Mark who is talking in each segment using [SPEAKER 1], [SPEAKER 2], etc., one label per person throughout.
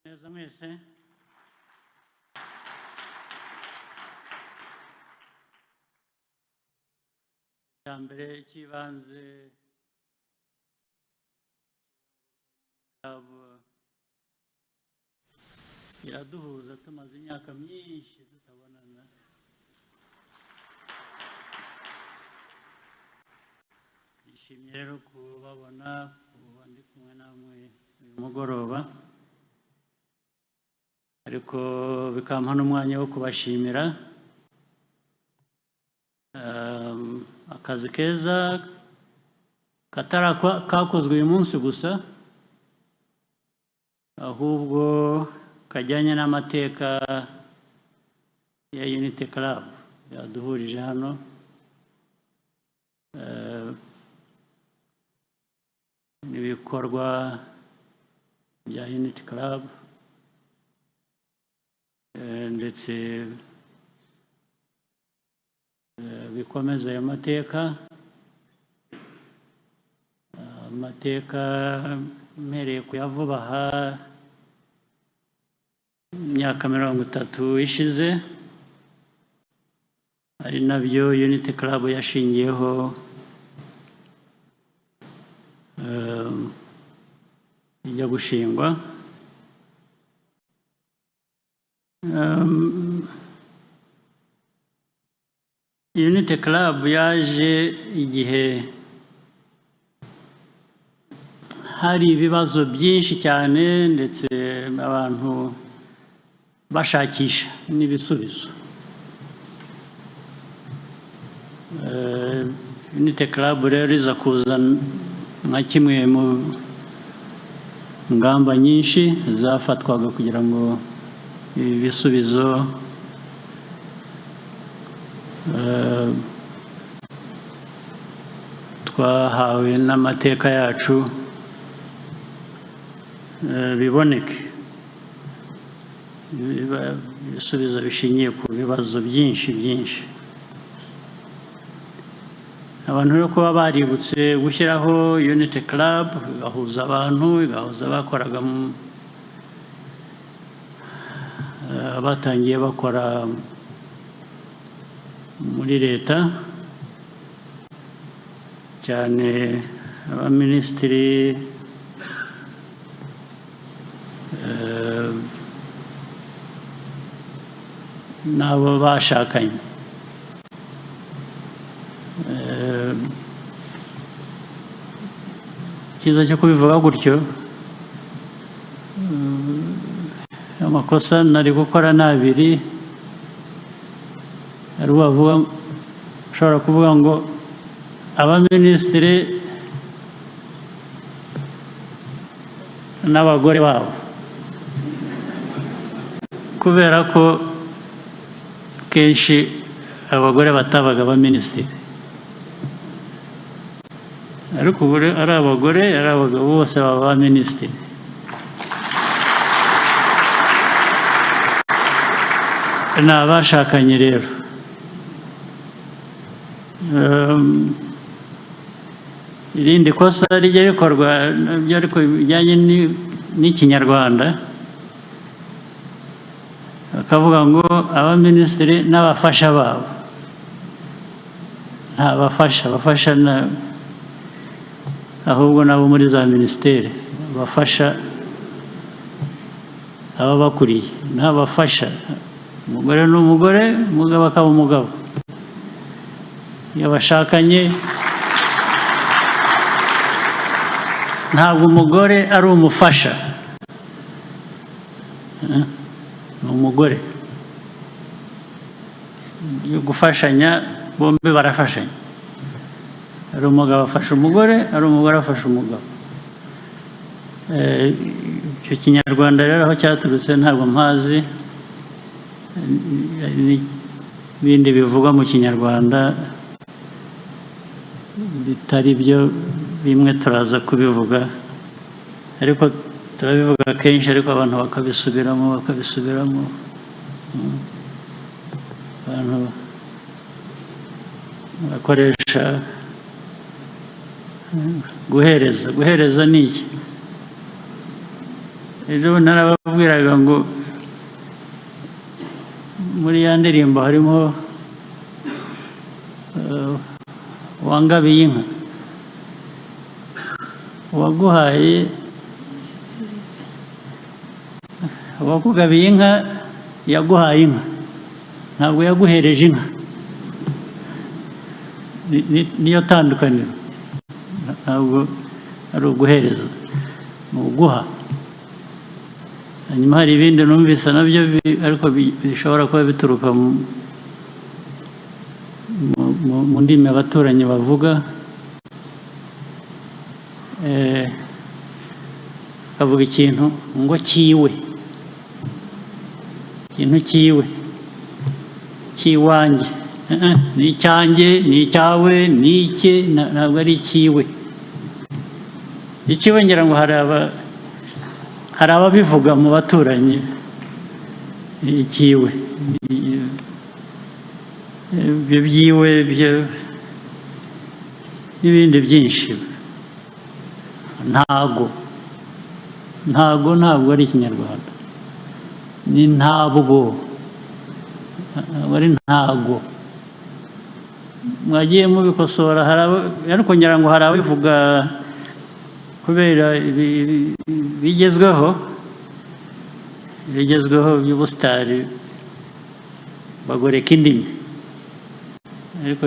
[SPEAKER 1] neza mwese cya mbere cy'ibanze iraduhuza tumaze imyaka myinshi tutabonana nishimiye rero kubabona kuba ndi kumwe namwe uyu mugoroba ariko bikampa n'umwanya wo kubashimira akazi keza kakozwe uyu munsi gusa ahubwo kajyanye n'amateka ya Unity Club yaduhurije hano n'ibikorwa bya Unity Club ndetse bikomeza ayo amateka mpereye kuyavuba aha imyaka 30 ishize ari nabyo Unity Club yashingiyeho ijya gushingwa Unity Club yaje igihe hari ibibazo byinshi cyane ndetse abantu bashakisha n'ibisubizo Unity Club rero iza kuza nka kimwe mu ngamba nyinshi zafatwaga kugira ngo ibi bisubizo twahawe n'amateka yacu biboneke ibisubizo bishingiye ku bibazo byinshi abantu rero kuba baributse gushyiraho Unity Club igahuza abantu igahuza abakoraga batangiye bakora muri leta cyane abaminisitiri n'abo bashakanye icyiza cyo kubivuga gutyo amakosa nari gukora ni abiri ari uwavuga ushobora kuvuga ngo abaminisitiri n'abagore babo kubera ko kenshi abagore batabaga abaminisitiri ariko ubu ari abagore ari abagabo bose baba abaminisitiri ni abashakanye rero irindi kosa rijya rikorwa ariko bijyanye n'ikinyarwanda bakavuga ngo abaminisitiri n'abafasha babo nta bafasha ahubwo nabo muri za minisiteri bafasha ababakuriye n'abafasha umugore n'umugore umugabo akaba umugabo iyo bashakanye ntabwo umugore ari umufasha ni umugore yo gufashanya bombi barafashanya ari umugabo afasha umugore ari umugore afasha umugabo icyo kinyarwanda rero aho cyaturutse ntabwo mpazi n'ibindi bivugwa mu kinyarwanda bitari byo bimwe turaza kubivuga ariko turabivuga kenshi ariko abantu bakabisubiramo abantu bakoresha guhereza ni iki ejo narababwiraga ngo muri ya ndirimbo harimo wangabiye inka uwaguhaye uwakugabiye inka yaguhaye inka ntabwo yaguhereje inka niyo tandukaniro ntabwo ari uguhereza ni uguha hanyuma hari ibindi numvise nabyo ariko bishobora kuba bituruka mu ndimi abaturanyi bavuga akavuga ikintu ngo kiwe ikintu kiwe kiwanjye ni icyanjye ni icyawe ni icye ntabwo ari ikiwe ikiwe ngira ngo hari ababivuga mu baturanyi ikiwe ibyo byiwe n'ibindi byinshi ntabwo ari ikinyarwanda ni ntabwo ari ntabwo mwagiye mubikosora ariko ngira ngo hari ababivuga kubera bigezweho by'ubusitari bagoreka indimi ariko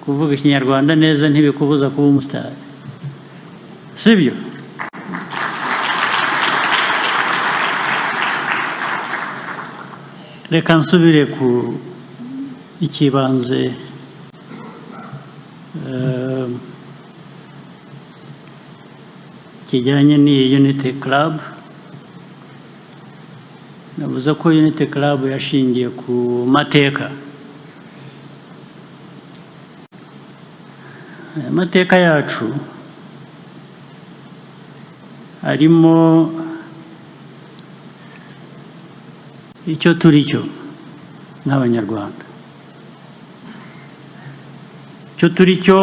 [SPEAKER 1] kuvuga ikinyarwanda neza ntibikubuza kuba umusitari sibyo reka nsubire ku ikibanze kijyanye n'iyi Unity Club navuze ko Unity Club yashingiye ku mateka amateka yacu harimo icyo turi cyo nk'abanyarwanda icyo turi cyo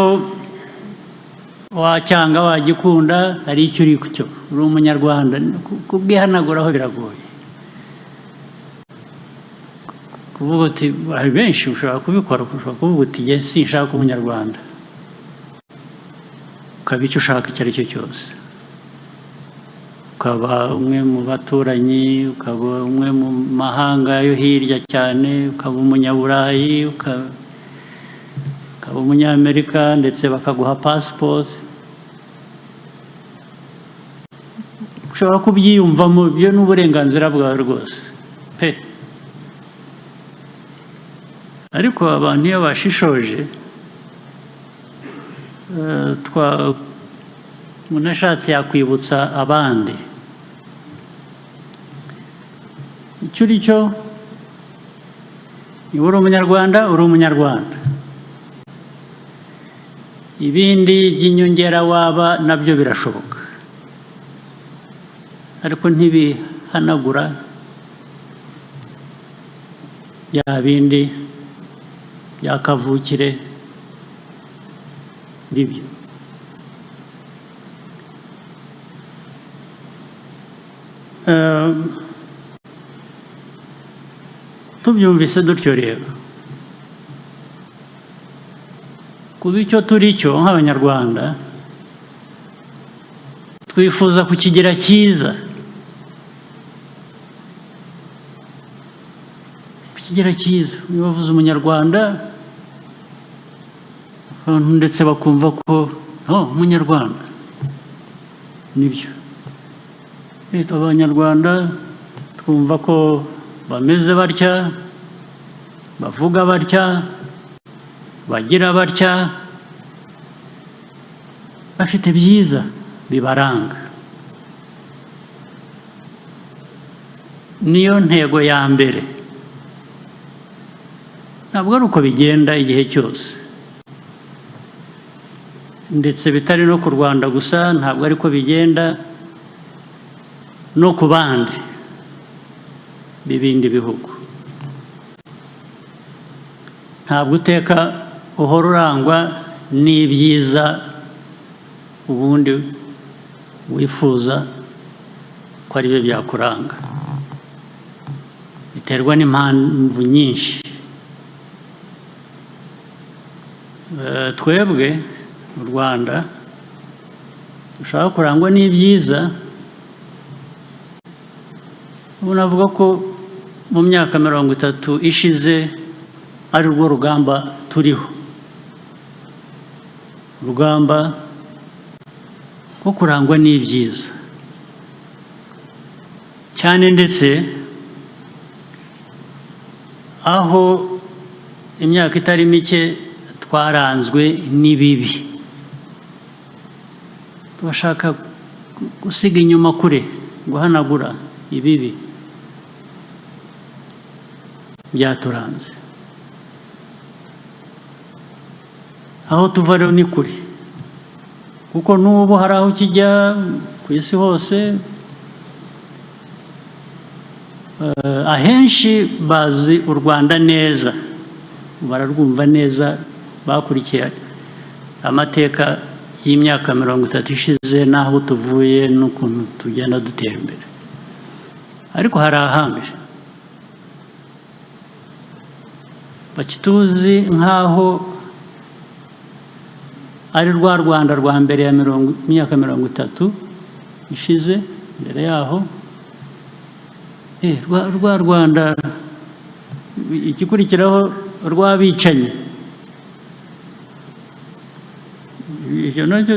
[SPEAKER 1] wacyanga wagikunda hari icyo uri cyo uri umunyarwanda kubwihanaguraho biragoye kuvuga uti hari benshi ushobora kubikora ushobora kuvuga uti njye sinshaka umunyarwanda ukaba icyo ushaka icyo ari cyo cyose ukaba umwe mu baturanyi ukaba umwe mu mahanga yo hirya cyane ukaba umunyaburayi ukaba umunyamerika ndetse bakaguha passport ushobora kubyiyumvamo byo n'uburenganzira bwawe rwose pe ariko abantu iyo bashishoje umuntu ashatse yakwibutsa abandi icyo uri cyo niba uri umunyarwanda uri umunyarwanda ibindi by'inyongera waba nabyo birashoboka ariko ntibihanagura bya bindi bya kavukire bibyo tubyumvise dutyo rero kuba icyo turi cyo nk'abanyarwanda twifuza kukigira cyiza kukigira cyiza niba bavuze umunyarwanda abantu ndetse bakumva ko umunyarwanda nibyo abanyarwanda twumva ko bameze batya bavuga batya bagira batya bafite byiza bibaranga niyo ntego ya mbere ntabwo ari uko bigenda igihe cyose ndetse bitari no ku Rwanda gusa ntabwo ariko bigenda no ku bandi b'ibindi bihugu ntabwo uteka uhora urangwa n'ibyiza ubundi wifuza ko ari byo byakuranga biterwa n'impamvu nyinshi. Twebwe mu Rwanda dushaka kurangwa n'ibyiza. Ubu navuga ko mu myaka 30 ishize ari rwo rugamba turiho, urugamba rwo kurangwa n'ibyiza cyane, ndetse aho imyaka itari mike twaranzwe n'ibibi. Turashaka gusiga inyuma kure, guhanagura ibibi byaturanze. Aho tuva rero ni kure, kuko n'ubu hari aho kijya ku isi hose. Ahenshi bazi u Rwanda neza, bararwumva neza, bakurikiye amateka y'imyaka 30 ishize n'aho tuvuye n'ukuntu tugenda dutera imbere. Ariko hari ahandi bakituzi nk'aho ari rwa Rwanda rwa mbere ya myaka 30 ishize. Mbere yaho rwa Rwanda igikurikiraho rw'abicanyi, ibyo nacyo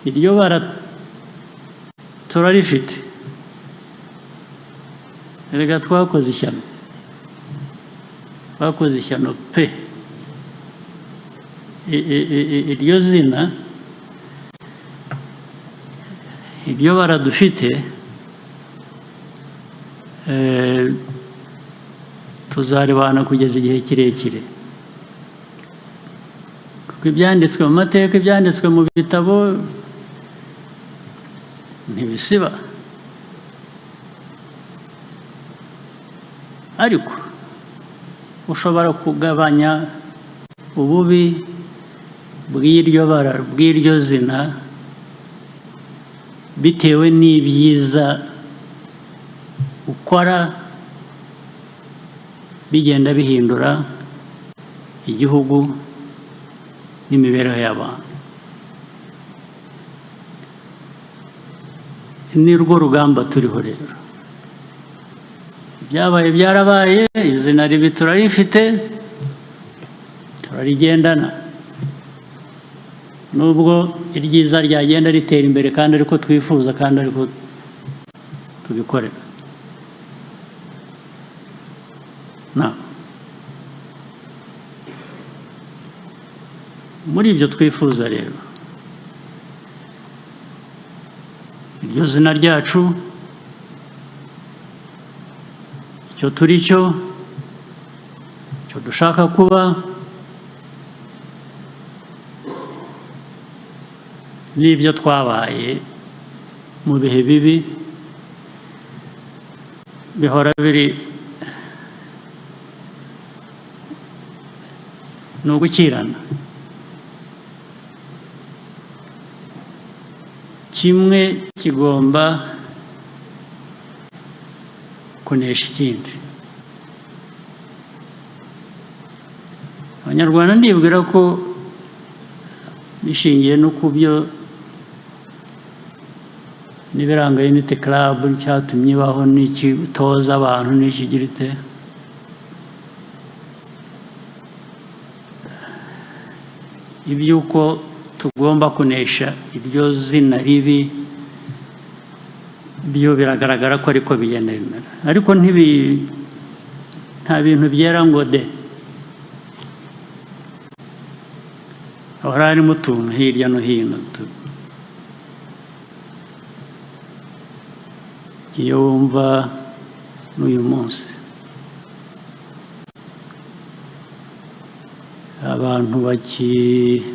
[SPEAKER 1] iryo bara turarifite. Erega twakoze ishyano, twakoze ishyano pe. Iryo zina, iryo bara dufite, tuzaribana kugeza igihe kirekire, kuko ibyanditswe mu mateka, ibyanditswe mu bitabo ntibisiba. Ariko ushobora kugabanya ububi bw'iryo bara, bw'iryo zina, bitewe n'ibyiza ukora bigenda bihindura igihugu n'imibereho y'abantu. Ni rwo rugamba turiho rero. Ibyabaye byarabaye, izina ribi turarifite, turarigendana, nubwo iryiza ryagenda ritera imbere kandi ariko twifuza, kandi ariko tubikorera. Muri ibyo twifuza rero, iryo zina ryacu, icyo turi cyo, icyo dushaka kuba, n'ibyo twabaye mu bihe bibi, bihora biri ni ugukirana. Kimwe kigomba kunesha ikindi. Abanyarwanda ndibwira ko bishingiye no ku byo n'ibiranga Unity Club cyatumye ibaho, n'ikitoza abantu, n'ikigirite, iby'uko tugomba kunesha iryo zina ribi, byo biragaragara ko ariko bigenda bimera. Ariko nta bintu byera ngo de, hahora harimo utuntu hirya no hino. Iyo wumva n'uyu munsi abantu bakizira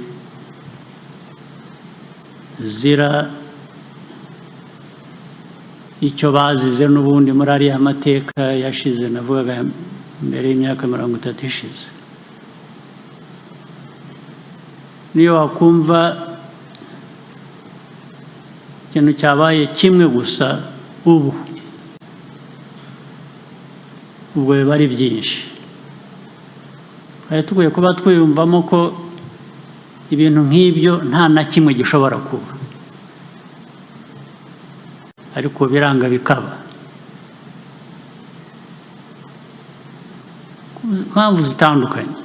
[SPEAKER 1] icyo bazize n'ubundi muri ariya mateka yashize, navugaga mbere y'imyaka 30 ishize. Niyo wakumva ikintu cyabaye kimwe gusa ubwo biba ari byinshi. Twari tugiye kuba twiyumvamo ko ibintu nk'ibyo nta na kimwe gishobora kuba, ariko biranga bikaba, impamvu zitandukanye.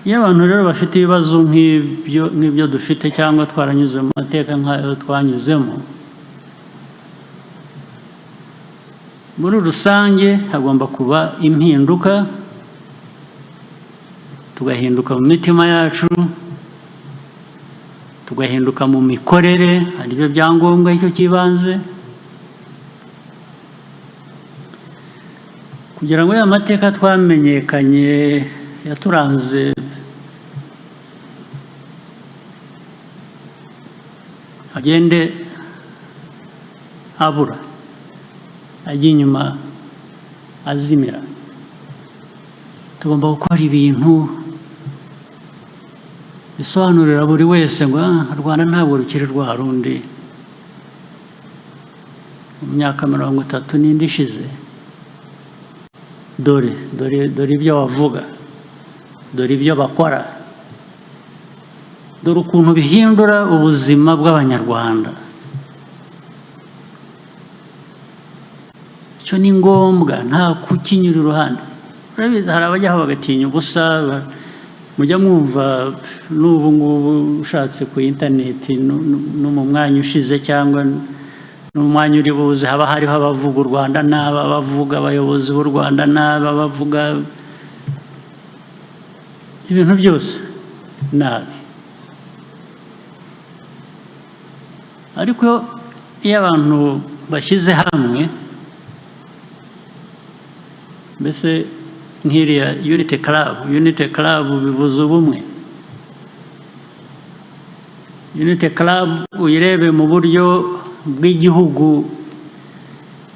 [SPEAKER 1] Iyo abantu rero bafite ibibazo nk'ibyo dufite cyangwa twaranyuze mu mateka nk'ayo twanyuzemo, muri rusange hagomba kuba impinduka, tugahinduka mu mitima yacu, tugahinduka mu mikorere, ari byo byangombwa icyo kibanze, kugira ngo ya mateka twamenyekanye yaturanze agende abura, ajya inyuma azimira. Tugomba gukora ibintu bisobanurira buri wese ngo u Rwanda ntabwo rukiri rwa rundi mu myaka 30 n'indi ishize. Dore ibyo bavuga, dore ibyo bakora, dore ukuntu bihindura ubuzima bw'Abanyarwanda. Icyo ni ngombwa, nta kukinyura iruhande. Urabizi hari abajyaho bagatinya ubusa, mujya mwumva n'ubu ngubu ushatse ku interineti no mu mwanya ushize cyangwa n'umwanya uri buze haba hariho abavuga u Rwanda n'aba bavuga abayobozi b'u Rwanda n'aba bavuga ibintu byose nabi. Ariko iyo abantu bashyize hamwe, mbese nk'iriya Unity Club bivuze ubumwe. Unity Club uyirebe mu buryo bw'igihugu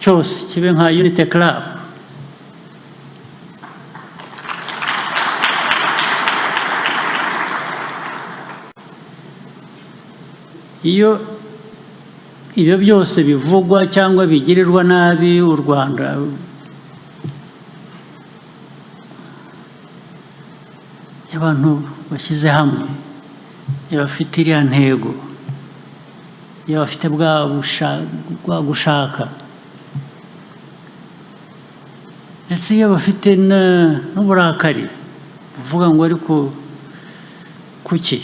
[SPEAKER 1] cyose kibe nka Unity Club. Iyo ibyo byose bivugwa cyangwa bigirirwa nabi u Rwanda, abantu bashyize hamwe, iyo bafite iriya ntego, iyo bafite bwa gushaka, ndetse iyo bafite n'uburakari buvuga ngo ariko kuki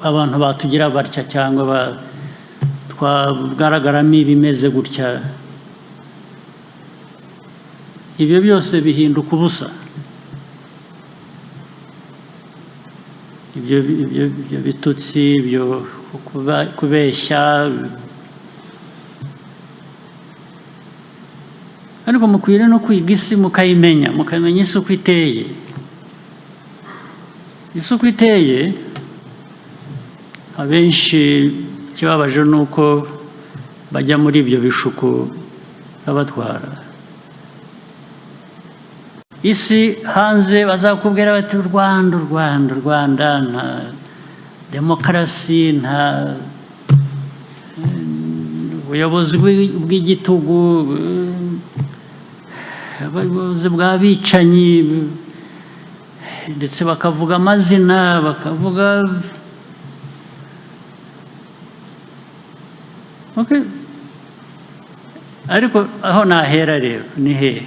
[SPEAKER 1] abantu batugira batya cyangwa twagaragaramo ibimeze gutya, ibyo byose bihinduka ubusa. Ibyo bitutsi, ibyo kubeshya, ariko mukwiriye no kwiga isi mukamenya isi uko iteye. Isi uko iteye, abenshi ikibabaje ni uko bajya muri ibyo bishuko babatwara. Isi hanze bazakubwira bati u Rwanda nta demokarasi, nta ubuyobozi bw'igitugu, abayobozi bw'abicanyi, ndetse bakavuga amazina, bakavuga ariko aho nahera rero ni hehe?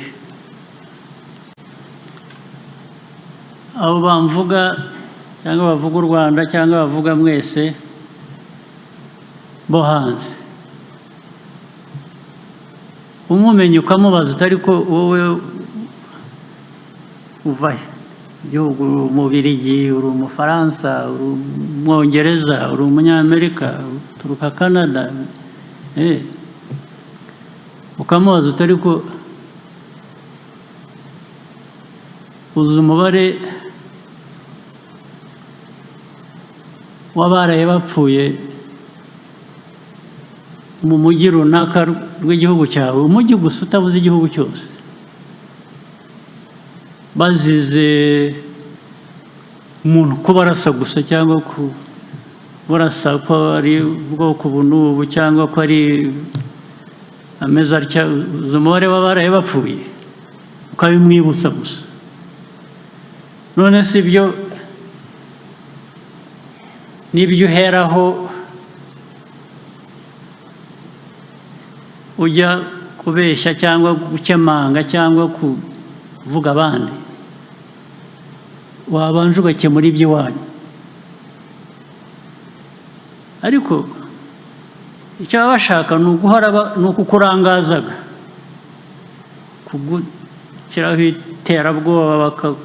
[SPEAKER 1] Abo bamvuga cyangwa bavuga u Rwanda cyangwa bavuga mwese bo hanze, umumenye ukamubaza utari ko wowe uvahe? Igihugu uri Umubirigi, uri Umufaransa, uri Umwongereza, uri Umunyamerika, uturuka Canada, ukamubaza utari ko uzi umubare w'abaraye bapfuye mu mujyi runaka rw'igihugu cyawe, umujyi gusa utabuze igihugu cyose, bazize umuntu kuba arasa gusa cyangwa burasa ko ari ubwoko ubu n'ubu cyangwa ko ari ameza atya uzi umubare w'abaraye bapfuye ukabimwibutsa gusa none si ibyo n'ibyo uheraho ujya kubeshya cyangwa gukemanga cyangwa kuvuga abandi wabanje ugakemura iby'iwanyu ariko icyo baba bashaka ni uguhora ni ukukurangazaga kugushyiraho iterabwoba bakakwita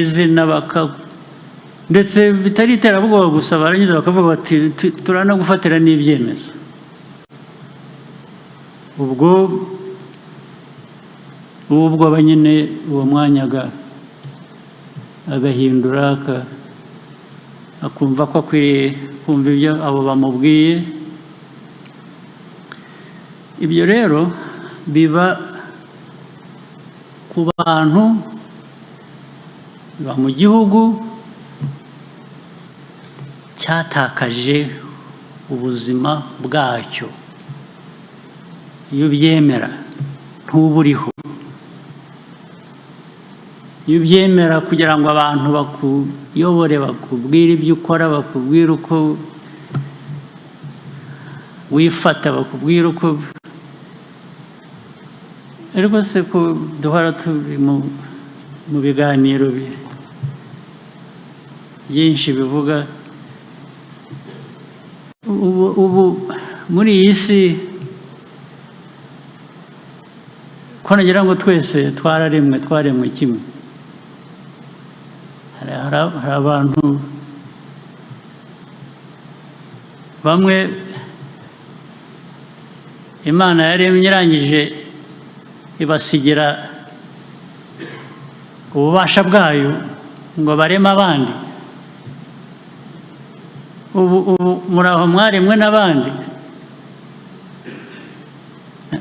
[SPEAKER 1] izina ndetse bitari iterabwoba gusa barangiza bakavuga bati turanagufatira n'ibyemezo ubwo nyine uwo mwanya agahindura akumva ko akwiye kumva ibyo abo bamubwiye ibyo rero biba ku bantu biba mu gihugu cyatakaje ubuzima bwacyo iyo ubyemera ntuburiho iyo ubyemera kugira ngo abantu bakuyobore bakubwire ibyo ukora bakubwire uko wifata bakubwire uko ariko se ko duhora turi mu biganiro byinshi bivuga ubu muri iyi si ko nagira ngo twese twaremwe kimwe hari abantu bamwe Imana yaremye irangije ibasigira ububasha bwayo ngo bareme abandi ubu muri aho mwaremwe n'abandi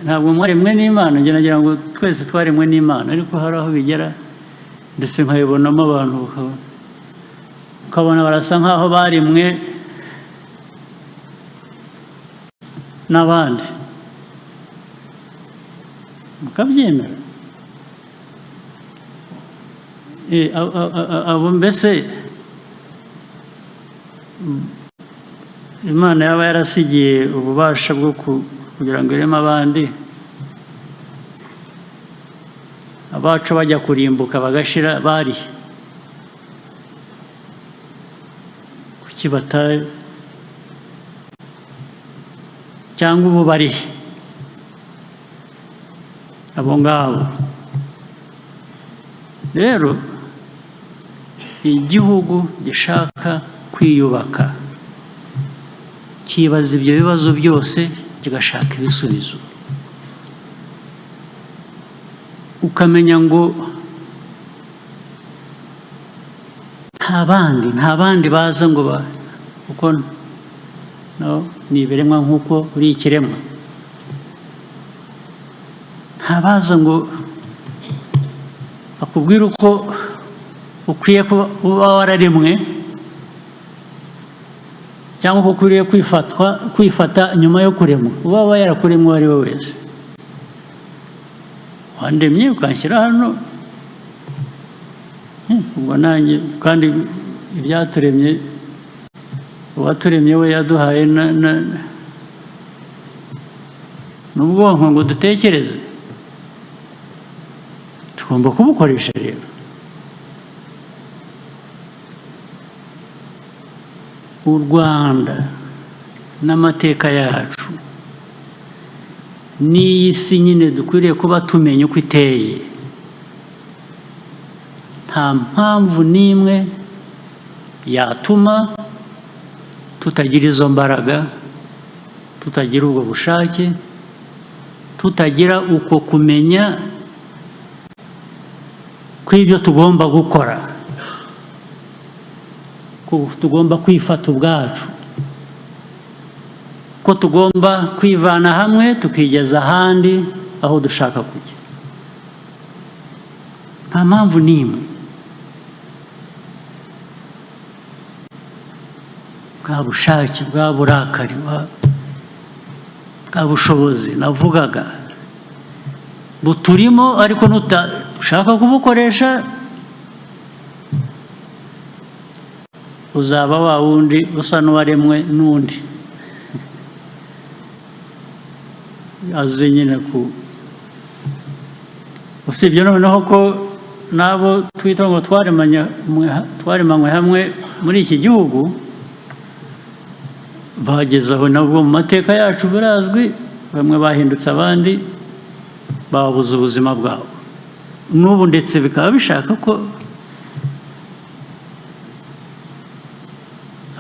[SPEAKER 1] ntabwo mwaremwe n'Imana nagira ngo twese twaremwe n'Imana ariko hari aho bigera ndetse nkayibonamo abantu ukabona barasa nk'aho baremwe n'abandi mukabyemera abo mbese Imana yaba yarasigiye ububasha bwo kugira ngo ireme abandi abacu bajya kurimbuka bagashira bari kuki bataye cyangwa ubu bari abo ngabo rero igihugu gishaka kwiyubaka kibaza ibyo bibazo byose kigashaka ibisubizo ukamenya ngo nta bandi baza ngo kuko ni ibiremwa nk'uko uri ikiremwa ntabaza ngo akubwire uko ukwiye kuba wararemwe cyangwa uko ukwiriye kwifata nyuma yo kuremwa uba yarakuremwe uwo ari we wese wandemye ukanshyira hano ubwo nanjye kandi ibyaturemye uwaturemye we yaduhaye n'ubwonko ngo dutekereze tugomba kubukoresha rero u Rwanda n'amateka yacu n'iyi si nyine dukwiriye kuba tumenya uko iteye nta mpamvu n'imwe yatuma tutagira izo mbaraga tutagira ubwo bushake tutagira uko kumenya kw'ibyo tugomba gukora tugomba kwifata ubwacu ko tugomba kwivana hamwe tukigeza ahandi aho dushaka kujya nta mpamvu n'imwe bwa bushake bwa burakari bwa bushobozi navugaga buturimo ariko nutashaka kubukoresha uzaba wa wundi usa n'uwaremwe n'undi azi nyine usibye noneho ko n'abo twita ngo twaremanywe hamwe muri iki gihugu bageze aho nabwo mu mateka yacu birazwi bamwe bahindutse abandi babuze ubuzima bwabo n'ubu ndetse bikaba bishaka ko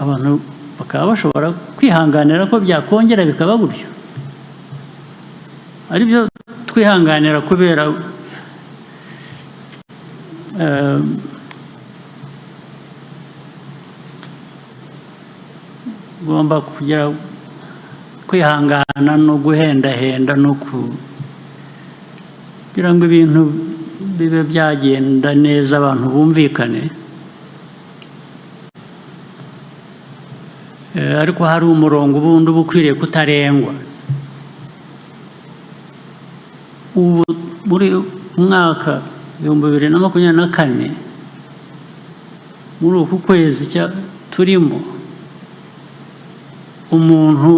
[SPEAKER 1] abantu bakaba bashobora kwihanganira ko byakongera bikaba gutyo ari byo twihanganira kubera ugomba kugira kwihangana no guhendahenda no kugira ngo ibintu bibe byagenda neza abantu bumvikane ariko hari umurongo ubundi uba ukwiriye kutarengwa ubu muri mwaka 2024 muri uku kwezi turimo umuntu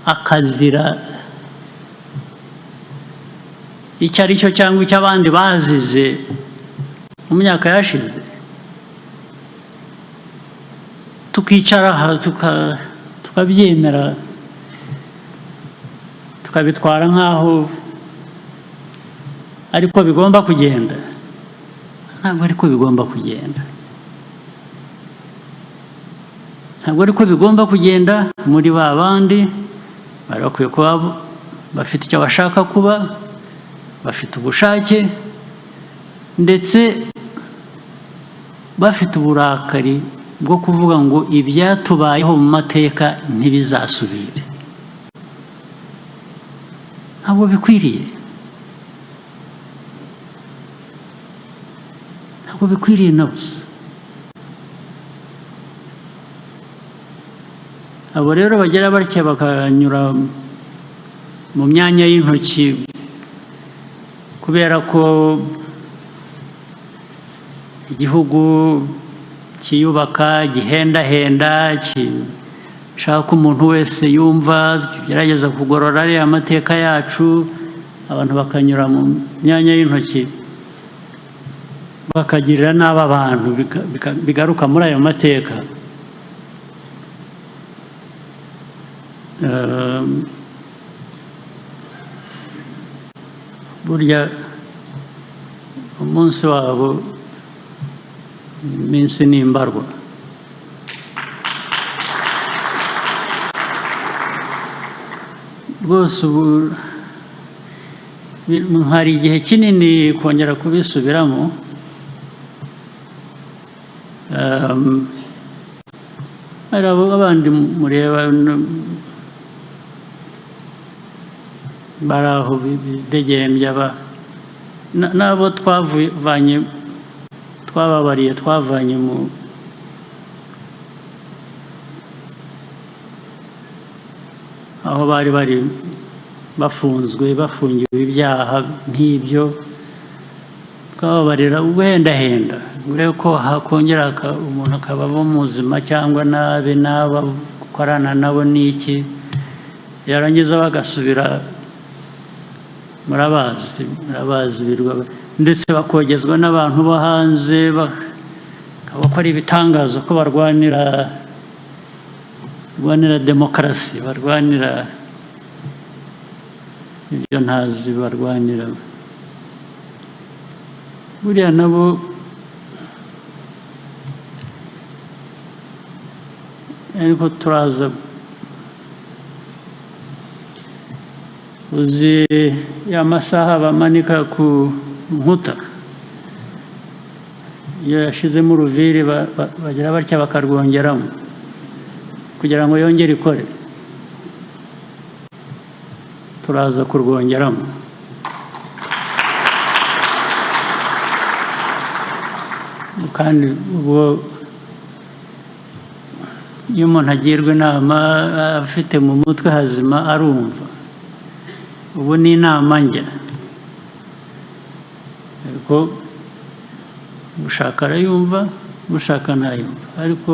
[SPEAKER 1] akazira icyo ari cyo cyangwa icyo abandi bazize mu myaka yashize tukicara aha tukabyemera tukabitwara nk'aho ariko bigomba kugenda ntabwo ariko bigomba kugenda ntabwo ariko bigomba kugenda muri ba bandi bari bakwiye kuba bafite icyo bashaka kuba bafite ubushake ndetse bafite uburakari bwo kuvuga ngo ibyatubayeho mu mateka ntibizasubire ntabwo bikwiriye ntabwo bikwiriye na busa abo rero bagera batya bakanyura mu myanya y'intoki kubera ko igihugu kiyubaka gihendahenda gishaka umuntu wese yumva gerageza kugorora ariya amateka yacu abantu bakanyura mu myanya y'intoki bakagirira n'aba bantu bigaruka muri ayo mateka burya umunsi wabo iminsi n'imbarwa rwose ubu hari igihe kinini kongera kubisubiramo hari abandi mureba bari aho bidegembya n'abo twababariye twavanye mu aho bari bafungiwe ibyaha nk'ibyo twababarira ubuhendahenda urebe ko hakongera umuntu akaba muzima cyangwa nabe n'aba gukorana nabo n'iki yarangiza bagasubira murabazi birwa ndetse bakogezwa n'abantu bo hanze bakora ibitangazo ko barwanira demokarasi barwanira ibyo ntazi barwanira buriya nabo ariko turaza uzi ya masaha bamanika ku nkuta iyo yashizemo uruviri bagira batya bakarwongeramo kugira ngo yongere ikore turaza kurwongeramo kandi ubwo iyo umuntu agirwa inama afite mu mutwe hazima arumva. Ubu ni inama njya, ariko ushaka arayumva, ushaka ntayumva. Ariko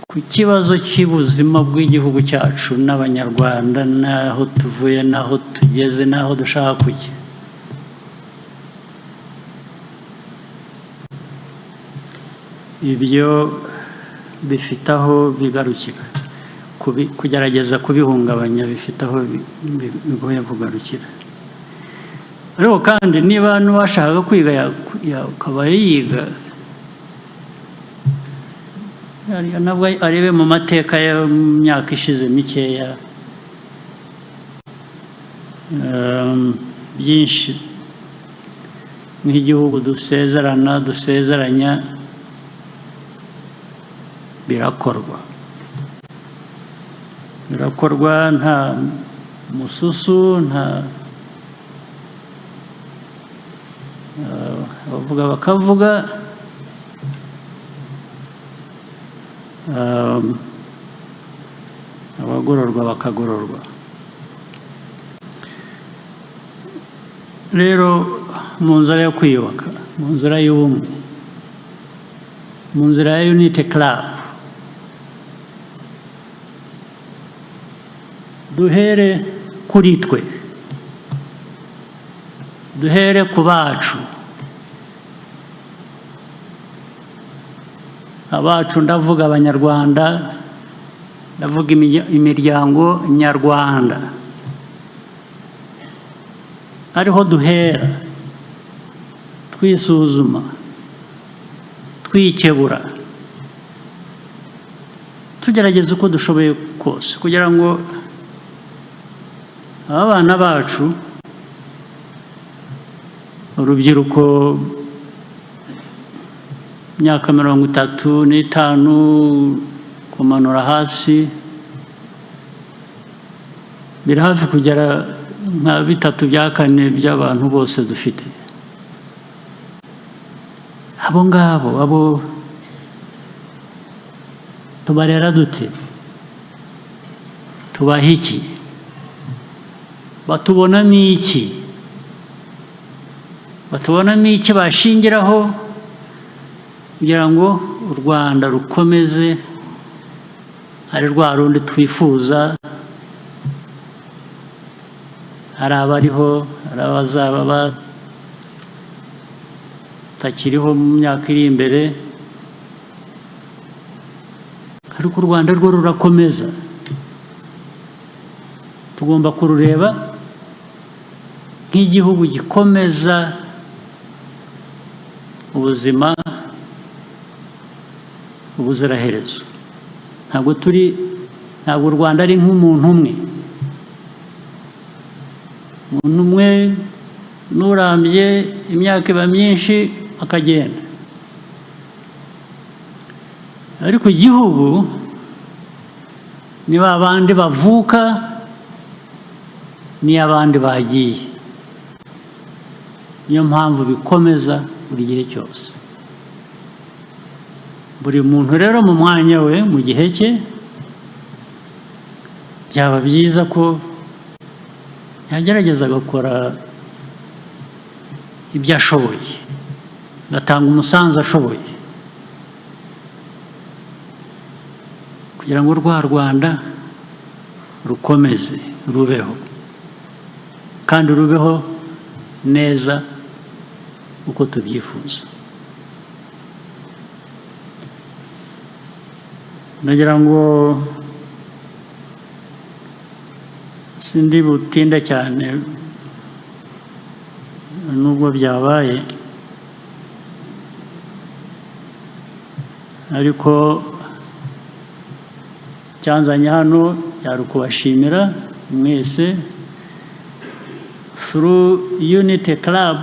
[SPEAKER 1] ku kibazo cy'ubuzima bw'igihugu cyacu n'Abanyarwanda, n'aho tuvuye n'aho tugeze n'aho dushaka kujya, ibyo bifite aho bigarukira. Kugerageza kubihungabanya bifite aho bigoye kugarukira. Ariko kandi niba n'uwashaka kwiga akaba yiga, nabwo arebe mu mateka y'imyaka ishize mikeya, byinshi nk'igihugu dusezeranya birakorwa nta mususu, nta abavuga bakavuga, abagororwa bakagororwa. Rero mu nzira yo kwiyubaka, mu nzira y'ubumwe, mu nzira ya Unity Club, duhere kuri twe, duhere ku bacu. Abacu ndavuga Abanyarwanda, ndavuga imiryango nyarwanda. Ariho duhera twisuzuma, twikebura, tugerageza uko dushoboye kose kugira ngo abana bacu, urubyiruko imyaka 35 kumanura hasi, biri hafi kugera nka 3/4 by'abantu bose dufite. Abo ngabo, abo tubarera dute? Tubaha iki? Batubonamo iki? Batubonamo iki bashingiraho kugira ngo u Rwanda rukomeze ari rwa rundi twifuza? Hari abariho, hari abazaba batakiriho mu myaka iri imbere, ariko u Rwanda rwo rurakomeza. Tugomba kurureba nk'igihugu gikomeza ubuzima ubuziraherezo. Ntabwo u Rwanda ari nk'umuntu umwe. Umuntu umwe n'urambye imyaka iba myinshi akagenda, ariko igihugu ni babandi bavuka, ni abandi bagiye. Niyo mpamvu bikomeza buri gihe cyose. Buri muntu rero mu mwanya we, mu gihe cye, byaba byiza ko yagerageza agakora ibyo ashoboye, agatanga umusanzu ashoboye, kugira ngo rwa Rwanda rukomeze rubeho, kandi rubeho neza uko tubyifuza. Nagira ngo sindi butinde cyane nubwo byabaye, ariko cyanzanye hano cyari ukubashimira mwese through Unity Club,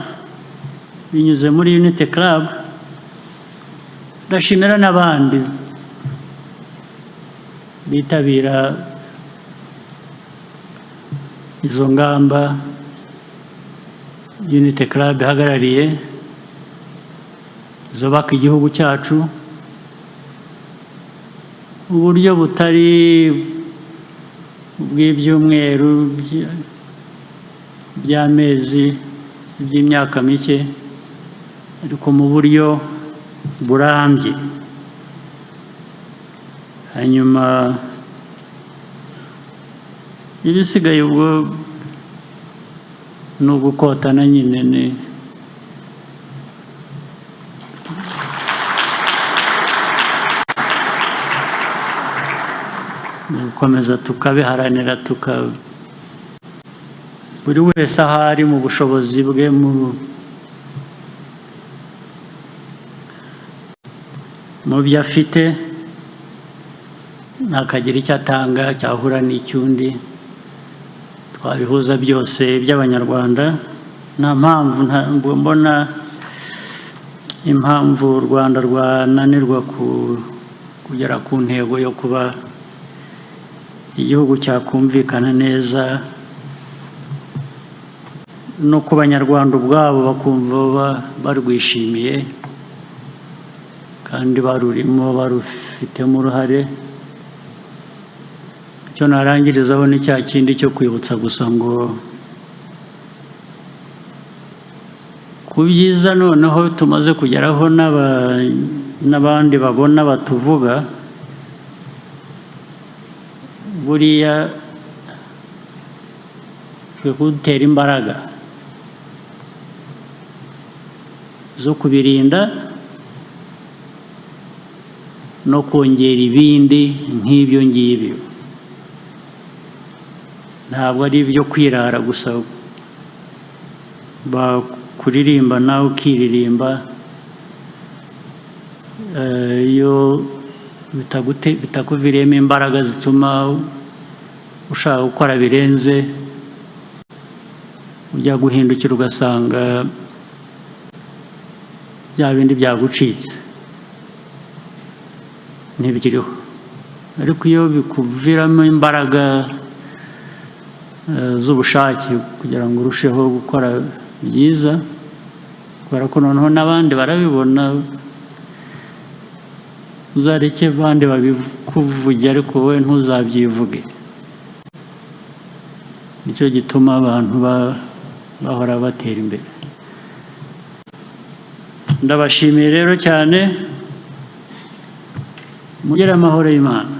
[SPEAKER 1] binyuze muri Unity Club. Ndashimira n'abandi bitabira izo ngamba Unity Club ihagarariye, zubaka igihugu cyacu, uburyo butari bw'ibyumweru by'amezi by'imyaka mike ariko mu buryo burambye hanyuma ibisigaye ubwo ni ugukotana nyine ni gukomeza tukabiharanira buri wese aho ari mu bushobozi bwe mu byo afite ntakagira icyo atanga cyahura n'icyundi twabihuza byose by'abanyarwanda nta mpamvu mbona impamvu u Rwanda rwananirwa kugera ku ntego yo kuba igihugu cyakumvikana neza no ku banyarwanda ubwabo bakumva barwishimiye kandi barurimo barufitemo uruhare. Icyo narangirizaho ni cya kindi cyo kwibutsa gusa ngo ku byiza noneho tumaze kugeraho n'abandi babona batuvuga buriya twe kudutera imbaraga zo kubirinda no kongera ibindi nk'ibyo ngibyo ntabwo ari ibyo kwirara gusa bakuririmba nawe ukiririmba iyo bitakuviriyemo imbaraga zituma ushaka gukora birenze ujya guhindukira ugasanga bya bindi byagucitse ntibikiriho ariko iyo bikuviramo imbaraga z'ubushake kugira ngo urusheho gukora byiza kubera ko noneho n'abandi barabibona uzareke abandi babikuvuge ariko wowe ntuzabyivuge nicyo gituma abantu bahora batera imbere. Ndabashimiye rero cyane mugire amahoro y'Imana.